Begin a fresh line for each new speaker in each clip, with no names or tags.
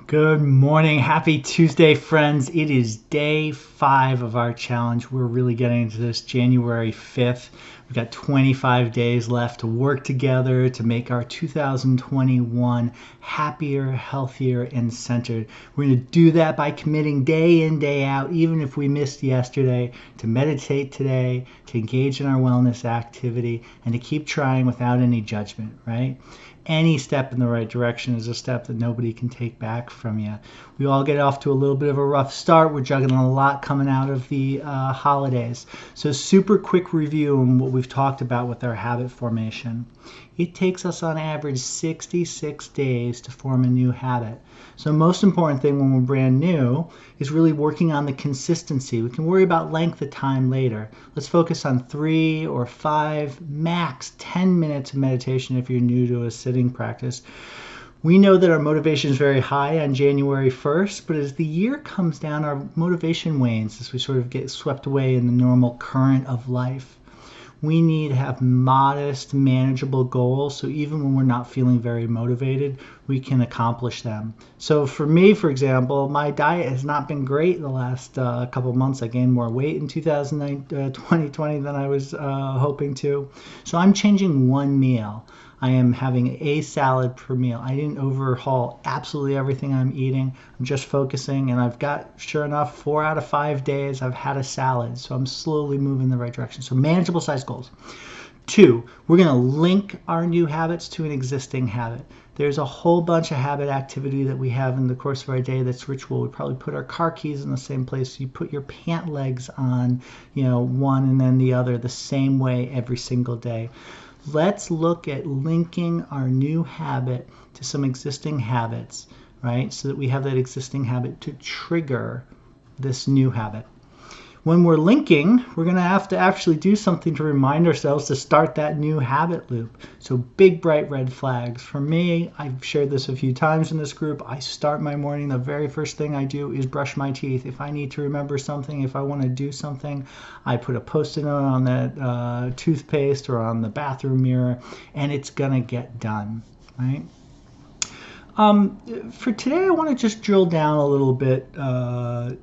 Good morning. Happy Tuesday, friends. It is day 5 of our challenge. We're really getting into this January 5th. We've got 25 days left to work together to make our 2021 happier, healthier, and centered. We're going to do that by committing day in, day out, even if we missed yesterday, to meditate today, to engage in our wellness activity, and to keep trying without any judgment, right? Any step in the right direction is a step that nobody can take back from you. We all get off to a little bit of a rough start. We're juggling a lot coming out of the holidays. So super quick review on what we've talked about with our habit formation. It takes us on average 66 days to form a new habit. So most important thing when we're brand new is really working on the consistency. We can worry about length of time later. Let's focus on 3 or 5, max 10 minutes of meditation if you're new to a sitting practice. We know that our motivation is very high on January 1st, but as the year comes down, our motivation wanes as we sort of get swept away in the normal current of life. We need to have modest, manageable goals, so even when we're not feeling very motivated, we can accomplish them. So for me, for example, my diet has not been great the last couple of months. I gained more weight in 2020 than I was hoping to. So I'm changing one meal. I am having a salad per meal. I didn't overhaul absolutely everything I'm eating. I'm just focusing, and I've got, sure enough, 4 out of 5 days I've had a salad. So I'm slowly moving in the right direction. So manageable size goals. 2, we're going to link our new habits to an existing habit. There's a whole bunch of habit activity that we have in the course of our day that's ritual. We probably put our car keys in the same place. You put your pant legs on, one and then the other the same way every single day. Let's look at linking our new habit to some existing habits, right? So that we have that existing habit to trigger this new habit. When we're linking, we're going to have to actually do something to remind ourselves to start that new habit loop. So big, bright red flags. For me, I've shared this a few times in this group. I start my morning, the very first thing I do is brush my teeth. If I need to remember something, if I want to do something, I put a Post-it note on that toothpaste or on the bathroom mirror, and it's going to get done, right? For today, I want to just drill down a little bit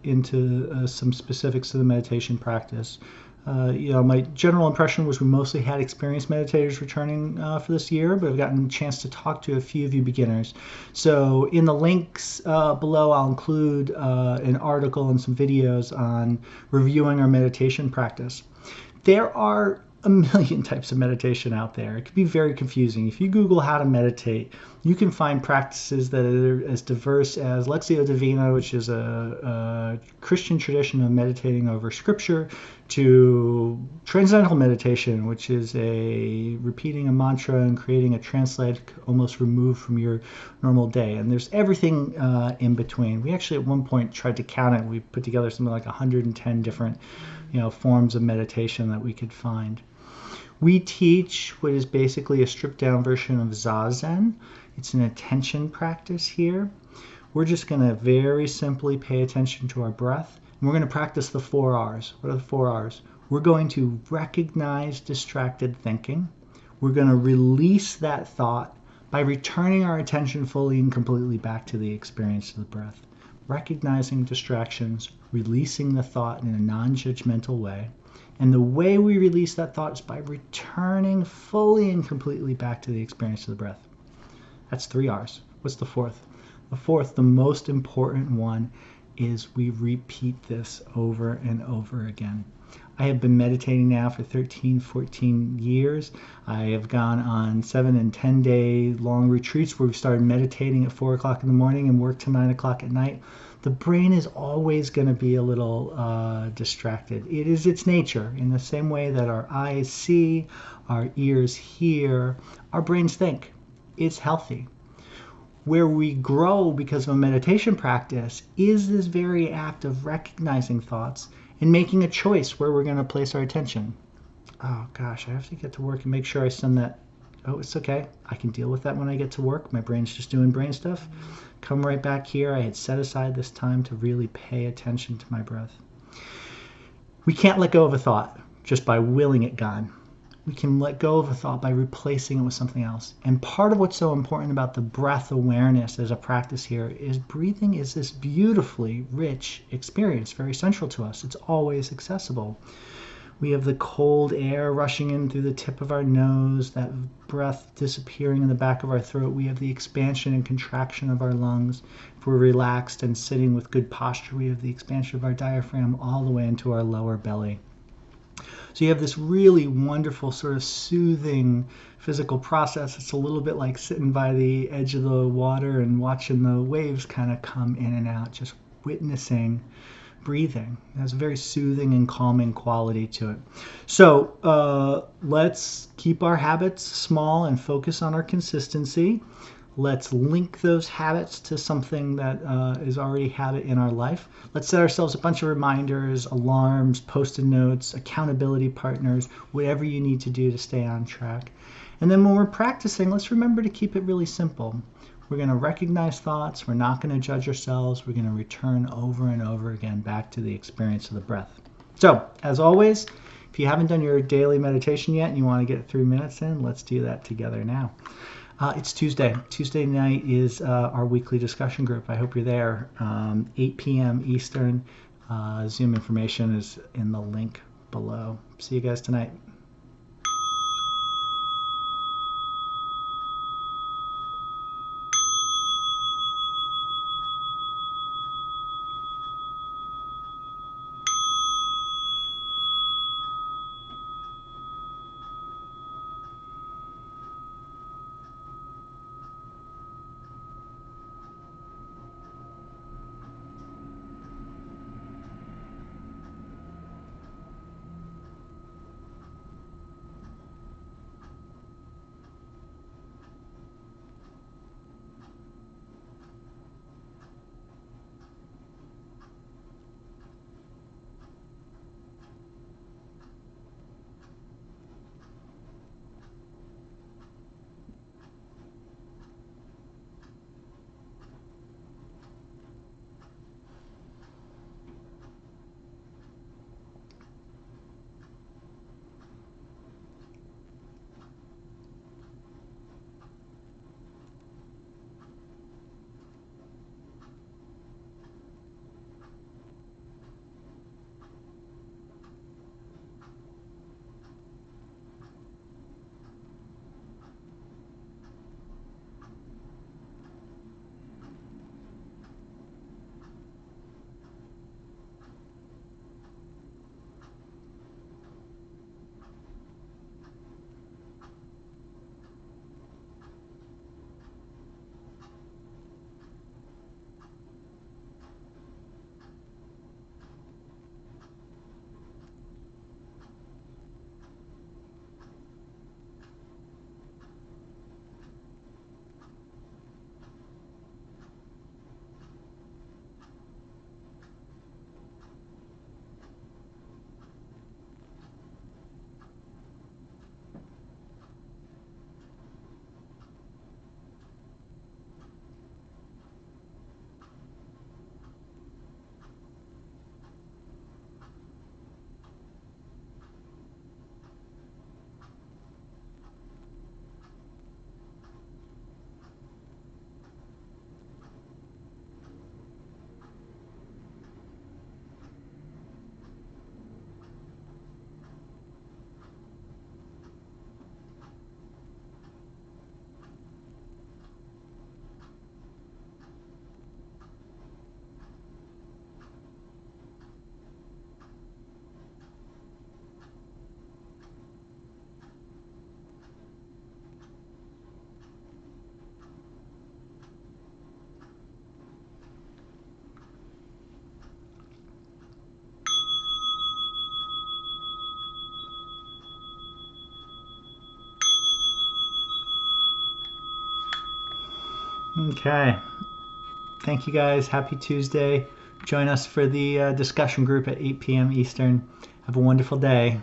into some specifics of the meditation practice. My general impression was we mostly had experienced meditators returning for this year, but I've gotten a chance to talk to a few of you beginners. So in the links below, I'll include an article and some videos on reviewing our meditation practice. There are a million types of meditation out there. It can be very confusing. If you Google how to meditate, you can find practices that are as diverse as Lectio Divina, which is a Christian tradition of meditating over scripture, to transcendental meditation, which is repeating a mantra and creating a translate almost removed from your normal day. And there's everything in between. We actually at one point tried to count it. We put together something like 110 different forms of meditation that we could find. We teach what is basically a stripped down version of Zazen. It's an attention practice here. We're just going to very simply pay attention to our breath. And we're going to practice the 4 R's. What are the 4 R's? We're going to recognize distracted thinking. We're going to release that thought by returning our attention fully and completely back to the experience of the breath. Recognizing distractions, releasing the thought in a non-judgmental way. And the way we release that thought is by returning fully and completely back to the experience of the breath. That's 3 R's. What's the 4th? The 4th, the most important one, is we repeat this over and over again. I have been meditating now for 13, 14 years. I have gone on 7 and 10 day long retreats where we started meditating at 4 o'clock in the morning and worked till 9 o'clock at night. The brain is always going to be a little distracted. It is its nature. In the same way that our eyes see, our ears hear, our brains think. It's healthy. Where we grow because of a meditation practice is this very act of recognizing thoughts and making a choice where we're going to place our attention. Oh gosh, I have to get to work and make sure I send that. Oh, it's okay. I can deal with that when I get to work. My brain's just doing brain stuff. Come right back here. I had set aside this time to really pay attention to my breath. We can't let go of a thought just by willing it gone. We can let go of a thought by replacing it with something else. And part of what's so important about the breath awareness as a practice here is breathing is this beautifully rich experience, very central to us. It's always accessible. We have the cold air rushing in through the tip of our nose, that breath disappearing in the back of our throat. We have the expansion and contraction of our lungs. If we're relaxed and sitting with good posture, we have the expansion of our diaphragm all the way into our lower belly. So you have this really wonderful sort of soothing physical process. It's a little bit like sitting by the edge of the water and watching the waves kind of come in and out, just witnessing breathing. It has a very soothing and calming quality to it. So let's keep our habits small and focus on our consistency. Let's link those habits to something that is already a habit in our life. Let's set ourselves a bunch of reminders, alarms, post-it notes, accountability partners, whatever you need to do to stay on track. And then when we're practicing, let's remember to keep it really simple. We're going to recognize thoughts. We're not going to judge ourselves. We're going to return over and over again back to the experience of the breath. So, as always, if you haven't done your daily meditation yet and you want to get 3 minutes in, let's do that together now. It's Tuesday. Tuesday night is our weekly discussion group. I hope you're there. 8 p.m. Eastern. Zoom information is in the link below. See you guys tonight. Okay. Thank you guys. Happy Tuesday. Join us for the discussion group at 8 p.m. Eastern. Have a wonderful day.